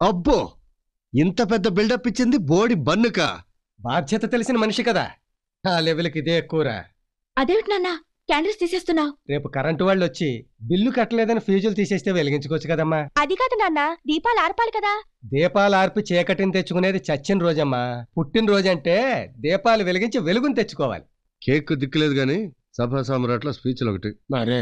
అబ్బో, ఇంత పెద్ద బిల్డప్ ఇచ్చింది బోడి బన్నుక. బాధ్యత తెలిసిన మనిషి కదా, ఆ లెవెల్కి ఇదే ఎక్కువరా. అదేమిటి నాన్న క్యాండిల్స్ తీసేస్తున్నావు? రేపు కరెంటు వాళ్ళు వచ్చి బిల్లు కట్టలేదని ఫ్యూజులు తీసేస్తే వెలిగించుకోవచ్చు కదమ్మా. అది కాదు నాన్న, దీపాలు ఆర్పాలి కదా. దీపాలు ఆర్పి చీకటిని తెచ్చుకునేది చచ్చిన రోజమ్మా. పుట్టినరోజంటే దీపాలు వెలిగించి వెలుగుని తెచ్చుకోవాలి. కేక్ దిక్కులేదు గాని సభా సామ్రాట్ల స్పీచ్లు ఒకటి మరే.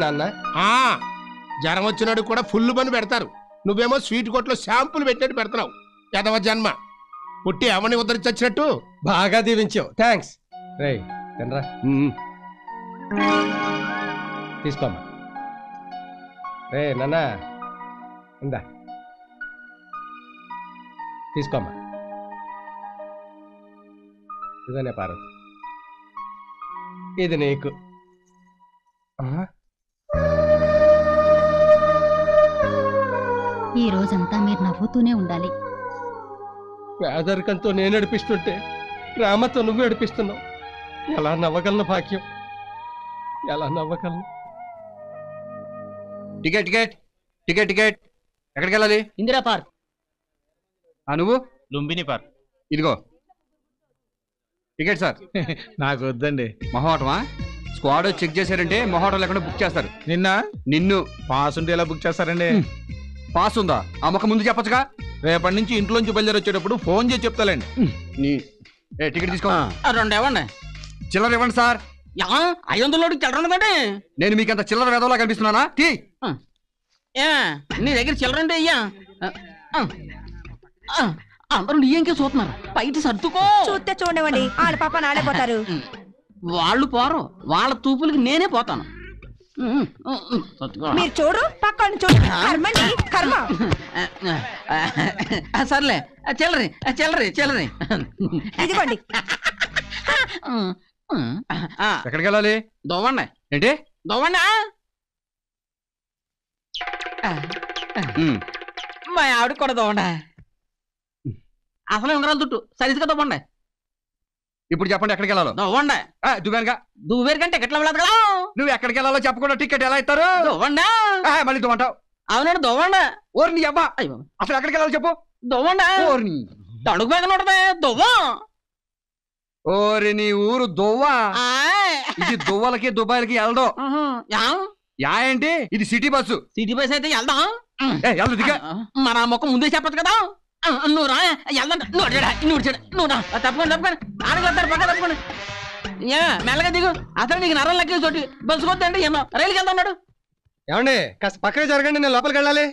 నాన్న జ్వరం వచ్చినాడు కూడా ఫుల్ పని పెడతారు. నువ్వేమో స్వీట్ కొట్లో షాంపులు పెట్టినట్టు పెడుతున్నావు. ఎదవ జన్మ. పుట్టి అవని ఉద్ధరించొచ్చినట్టు. బాగా దీవించావు, థ్యాంక్స్. రే తినరా, తీసుకోమ్మా. రే నాన్న ఇందా తీసుకోమ్మా. ఇదనే పార్వతి, ఇది నీకు. ఈ రోజంతా మీరు నవ్వుతూనే ఉండాలి. పేదరికంతో నేను నడిపిస్తుంటే ప్రేమతో నువ్వు నడిపిస్తున్నావు. ఎలా నవ్వగలను భాగ్యం, ఎలా నవ్వగలను? Ticket ticket ticket ticket. ఎక్కడికి వెళ్ళాలి? ఇందిరా పార్క్. నువ్వు? లుంబిని పార్క్. ఇదిగో టికెట్ సార్. నాకు వద్దండి. మొహోటమా? స్క్వాడ్ చెక్ చేశారంటే మొహోటం లేకుండా బుక్ చేస్తారు. నిన్ను పాస్ ఉంటే ఎలా బుక్ చేస్తారండి? పాస్ ఉందా? ఆ మొక్క ముందు చెప్పచ్చుగా. రేపటి నుంచి ఇంట్లోంచి బయలుదేరి వచ్చేటప్పుడు ఫోన్ చేసి చెప్తాలండి. టికెట్ తీసుకో. 2 ఇవ్వండి. చిల్లర ఇవ్వండి సార్. 500 చిల్లర ఉండదండి. నేను మీకంత చిల్లర వేదవలా కనిపిస్తున్నానా? నీ దగ్గర చిల్లర ఉంటే అయ్యా. అందరూ నీ ఇంకే చూస్తున్నారు, బయట సర్దుకో. చూస్తే చూడనివ్వండి, ఆడ పాప నాడే పోతారు. వాళ్ళు పోరు, వాళ్ళ తూపులకి నేనే పోతాను. మీరు చూడు, పక్కన చూడు. కర్మండి, కర్మ. సర్లే, చిల్లరి చిల్లరి చిల్లరి ఇదిగోండి. ఎక్కడికి వెళ్ళాలి? దోవండి. ఏంటి దోవండి? మా ఆవిడ కూడా దోవండి. అసలే ఉంగరాలు దుట్టు సరిగ్గా దోవండి. ఇప్పుడు చెప్పండి ఎక్కడికి వెళ్ళాలో. దోవండి. దువ్వేనుగా. దువ్వేరు కంటే ఎట్లా వెళ్ళదు కదా. నువ్వు ఎక్కడికి వెళ్ళాలో చెప్పకుండా టికెట్ ఎలా ఇస్తారు? దోవండి. మళ్ళీ దువ్వంటావు. అవునండి దోవండి. ఓరి నీ అబ్బా, అసలు ఎక్కడికి వెళ్ళాలో చెప్పు. దోవండి. ఓరి తణుకు మీద ఉంటది దువ్వం. ఓరి నీ ఊరు దువ్వా. ఇది దువ్వలకి దుబాయ్లకి వెళ్దాం. యా ఏంటి? ఇది సిటీ బస్సు. సిటీ బస్ అయితే వెళ్దాం. మన మొక్క ముందే చెప్పచ్చు కదా. నువ్వు రా వెళ్దాం. నువ్వు రా తప్పకుండా తప్పకుండా ఆడగలుగుతారు. పక్క తప్పకుండా మెల్లగా దిగు. అసలు నీకు నరం లెక్క చోటి బస్సు కొద్దండి. ఏమో రైలుకి వెళ్తా ఉన్నాడు. ఏమండి కాస్త పక్కన జరగండి, నేను లోపలికి వెళ్ళాలి.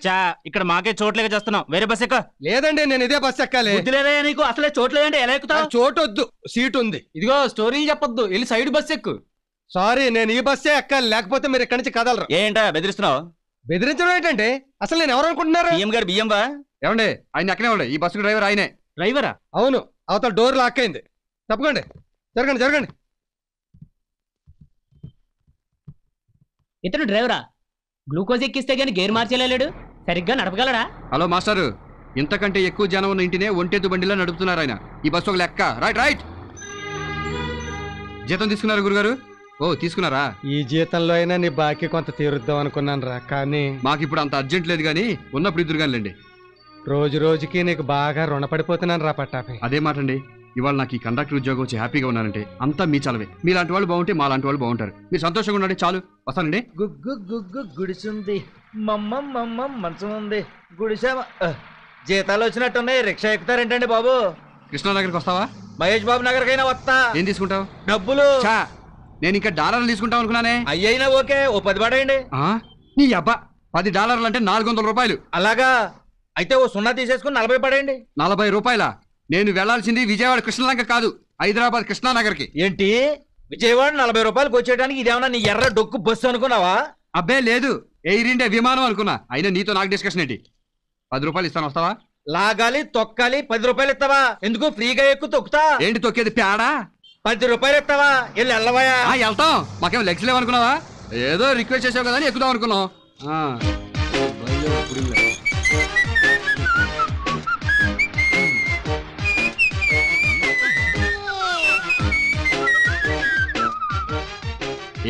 ఇక్కడ మాకే చోట్లేక చేస్తున్నాం, వేరే బస్ ఎక్క. లేదండి, నేను ఇదే బస్ ఎక్కాలి. నీకు అసలే చోట్లేదంటే ఎలా ఎక్కుతావు? చోటు వద్దు, సీట్ ఉంది. ఇదిగో స్టోరీలు చెప్పొద్దు, వెళ్ళి సైడ్ బస్ ఎక్కు. సారీ, నేను ఈ బస్సే ఎక్కాలి, లేకపోతే మీరు ఇక్కడి నుంచి కదలరు. ఏంటా బెదిరిస్తున్నావు? బెదిరించడం ఏంటంటే అసలు నేను ఎవరు అనుకుంటున్నారు? బియ్యం గారు బియ్యం బా. ఏమండి ఆయన ఎక్కనే ఉండే. ఈ బస్సు డ్రైవర్ ఆయనే. డ్రైవరా? అవును, అవతల డోర్ లాక్ అయింది. తప్పకండి, జరగండి జరగండి. ఇతను డ్రైవరా? గ్లూకోజ్ ఎక్కిస్తే గానీ గేర్ మార్చేలేడు, సరిగ్గా నడపగలడా? హలో మాస్టారు, ఇంతకంటే ఎక్కువ జనం ఉన్న ఇంటినే ఒంటెద్దు బండిలా నడుపుతున్నారు ఆయన. ఈ బస్సు ఒక లెక్క. Right right. జీతం తీసుకున్నారు గురుగారు? ఓ తీసుకున్నారా? ఈ జీతంలో అయినా నీ బాకీ కొంత తీరుద్దాం అనుకున్నాను రా, కానీ మాకు ఇప్పుడు అంత అర్జెంట్ లేదు కానీ ఉన్నప్పుడు ఇద్దరు కానిలేండి. రోజు రోజుకి నీకు బాగా రుణపడిపోతున్నాను రా పట్టాపై. అదే మాట అండి. ఇవాళ నాకు ఈ కండక్టర్ ఉద్యోగం వచ్చి హ్యాపీగా ఉన్నానంటే అంతా మీ చలవే. మీలాంటి వాళ్ళు బాగుంటే మా లాంటి వాళ్ళు బాగుంటారు. మీరు సంతోషంగా ఉండండి చాలు. వస్తానండి. గుగ్గు గుగ్గు గుడిసుంది, మమ్మ మంచం ఉంది, గుడిసా. జీతాలు వచ్చినట్టున్నాయి, రిక్షా ఎక్కుతారేంటండి బాబు? కృష్ణానగర్కి వస్తావా? మహేష్ బాబు నగర్కైనా వస్తా. ఏం తీసుకుంటావు? డబ్బులు. నేను ఇంకా డాలర్లు తీసుకుంటాం అనుకున్నానే. అయ్యైనా ఓకే, ఓ 10 పడేయండి. నీ అబ్బా, $10 అంటే 400 రూపాయలు. అలాగా? అయితే ఓ 0 తీసేసుకుని 40 పడేయండి. 40 రూపాయలా? నేను వెళ్లాల్సింది విజయవాడ కృష్ణలంక కాదు, హైదరాబాద్ కృష్ణానగర్కి. ఏంటి విజయవాడ 40 రూపాయలకు వచ్చేయడానికి ఇదేమన్నా నీ ఎర్ర డొక్కు బస్సు అనుకున్నావా? అబ్బే లేదు, ఎయిర్ ఇండియా విమానం అనుకున్నా. అయినా నీతో నాకు డిస్కషన్ ఏంటి? 10 రూపాయలు ఇస్తాను, వస్తావా? లాగాలి తొక్కాలి, 10 రూపాయలు ఇస్తావా? ఎందుకు ఫ్రీగా ఎక్కువ తొక్కుతా? ఏంటి తొక్కేది పేడా? 10 రూపాయలు ఇస్తావా? వెళ్ళి వెళ్ళవయా. వెళ్తాం, మాకేం లెగ్స్ లేవనుకున్నావా? ఏదో రిక్వెస్ట్ చేసావు కదా అని ఎక్కుదాం అనుకున్నాం.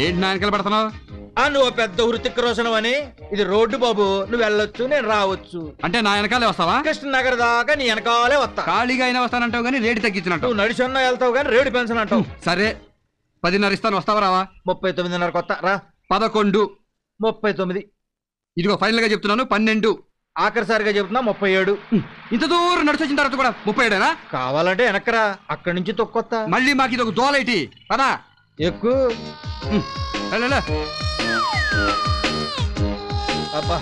ఏంటి నా వెనకాల పడుతున్నావు? నువ్వు పెద్ద వృత్తికి రోషణం అని. ఇది రోడ్డు బాబు, నువ్వు వెళ్ళొచ్చు నేను రావచ్చు. అంటే నా వెనకాలే వస్తావా? కృష్ణనగర్ దాకా నీ వెనకాలే వస్తా. ఖాళీగా అయినా వస్తానంటావు కానీ రేటు తగ్గించినట్టు. నువ్వు నడిచొన్నా వెళ్తావు కానీ రేటు పెన్షన్ అంటావు. సరే 10:30 ఇస్తాను, వస్తావా రావా? 39:30 కొత్త రా. 11. 39. ఇదిగో ఫైనల్ గా చెప్తున్నాను 12. ఆఖరిసారిగా చెప్తున్నా 37. ఇంత దూరం నడిచి వచ్చిన తర్వాత కూడా 37 కావాలంటే వెనకరా, అక్కడి నుంచి తొక్కొత్తా. మళ్ళీ మాకు ఇది ఒక దోలైటి పదా ఎక్కువ. అబ్బా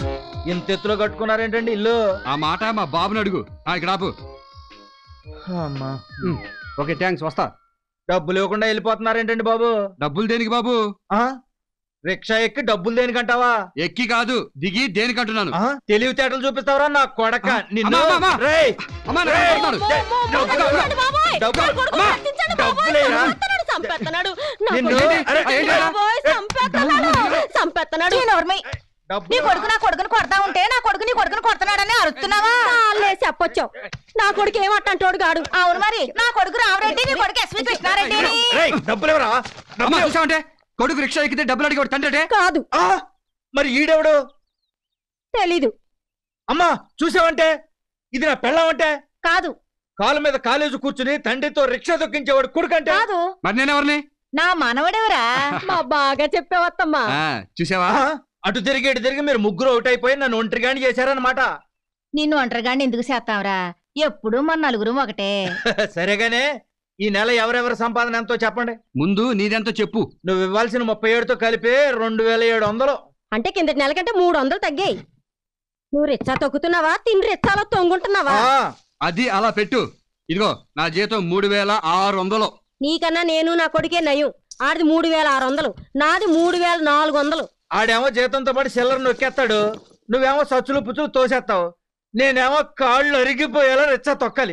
ఇంత ఎత్తులో కట్టుకున్నారేంటండి ఇల్లు? ఆ మాట మా బాబుని అడుగు. ఇక్కడ ఆపు. అమ్మా ఓకే థ్యాంక్స్, వస్తా. డబ్బులు ఇవ్వకుండా వెళ్ళిపోతున్నారేంటండి బాబు? డబ్బులు దేనికి బాబు? రిక్షా ఎక్కి డబ్బులు దేనికంటావా? ఎక్కి కాదు దిగి దేనికంటున్నాను. తెలివితేటలు చూపిస్తావరా నా కొడక నిన్ను. అమ్మా, అమ్మా, రేయ్, అమ్మా, నా రేయ్, కొడుతున్నాడు. డబ్బులేరా? నిన్ను. అరే, చంపేస్తున్నాడు. నీ కొడుకు నా కొడుకుని కొడతా ఉంటే నా కొడుకు నీ కొడుకుని కొడుతున్నాడని అరుస్తున్నావా? చెప్పొచ్చావు. నా కొడుకు ఏమంటాడు గాడు. అవును మరి, నా కొడుకు రామరెడ్డి, నీ కొడుకు ఎస్వి కృష్ణారెడ్డి. రేయ్, డబ్బులేవరా? అమ్మా చూసావంటే కొడుకు రిక్షా ఎక్కితే డబ్బులు అడిగి తండ్రి కాదు. మరి ఈడెవడు? తెలీదు. అమ్మా చూసావంటే ఇది నా పెళ్ళామంటే? కాదు. కాలు మీద కాలేజీ కూర్చుని తండ్రితో రిక్షా దొక్కించేవాడు కొడుకంటే? కాదు. మరి నేనెవరిని? నా మనవడెవరా? మా బాగా చెప్పేవత్తమ్మా. చూసావా? అటు తిరిగి ఇటు తిరిగి మీరు ముగ్గురు అవుట్ అయిపోయి నన్ను ఒంటరిగాని చేశారనమాట. నిన్ను ఒంటరిగాని ఎందుకు చేస్తావురా? ఎప్పుడు మన నలుగురు ఒకటే. సరేగానే ఈ నెల ఎవరెవరి సంపాదన ఎంతో చెప్పండి. ముందు నీదెంతో చెప్పు. నువ్వు ఇవ్వాల్సిన 37తో కలిపి 2700. అంటే కిందటి నెల కంటే 300 తగ్గాయి. నువ్వు రిచ్చా తొక్కుతున్నావా, తిని రిచ్చాలో తొంగుంటున్నావా? అది అలా పెట్టు. ఇదిగో నా జీతం 3600. నీకన్నా నేను నా కొడుకే నయం. ఆడిది 3600, నాది 3400. ఆడేమో జీతంతో పాటు సిల్లర్ నొక్కేస్తాడు, నువ్వేమో సచ్చులు పుచ్చులు తోసేస్తావు. నేనేమో కాళ్ళు అరిగిపోయేలా రిచ్చా తొక్కాలి.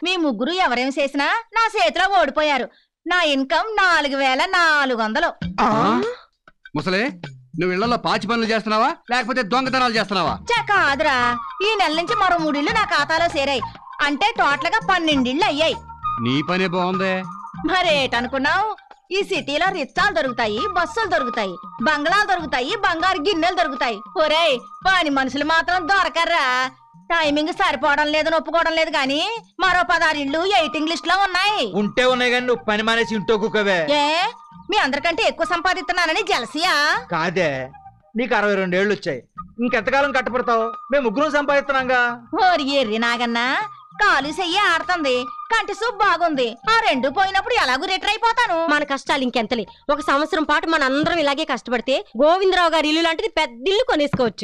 మీ ముగ్గురు ఎవరేం చేసినా నా చేతిలో ఓడిపోయారు. నా ఇన్కమ్ 4400. ముసలే నువ్వు ఇళ్లలో పాచి పనులు చేస్తున్నావా లేకపోతే దొంగతనాలు చేస్తున్నావా? కాదురా, ఈ నెల నుంచి మరో 3 ఇళ్ళు నా ఖాతాలో చేరాయి. అంటే టోటల్ గా 12 ఇళ్ళు అయ్యాయి. నీ పనే బాగుందే. మరేటనుకున్నావు? ఈ సిటీలో రిచ్చాలు దొరుకుతాయి, బస్సులు దొరుకుతాయి, బంగ్లాలు దొరుకుతాయి, బంగారు గిన్నెలు దొరుకుతాయి. ఒరేయ్ పని మనుషులు మాత్రం దొరకర్రా. టైమింగ్ సరిపోవడం లేదని ఒప్పుకోవడం లేదు కానీ మరో 16 ఇళ్ళు వెయిటింగ్ లిస్ట్ లో ఉన్నాయి. ఉంటే ఉన్నాయి కానీ నువ్వు పని మానేసి ఇంట్లో కుక్కవే. ఏ మీ అందరికంటే ఎక్కువ సంపాదిస్తున్నానని జలసియా? కాదే, నీకు 62 ఏళ్ళు వచ్చాయి, ఇంకెంతకాలం కట్టపడతావు? మేము ముగ్గురం సంపాదిస్తున్నాంగా. ఓరి ఎర్రి నాగన్నా, కాలు చెయ్యి ఆడుతుంది, కంటి సూప్ బాగుంది. ఆ 2 పోయినప్పుడు ఎలాగూ రిటర్ అయిపోతాను. మన కష్టాలు ఇంకెంతలే. 1 సంవత్సరం పాటు మన అందరం ఇలాగే కష్టపడితే గోవిందరావు గారి ఇల్లు లాంటిది పెద్ద ఇల్లు కొనేసుకోవచ్చు.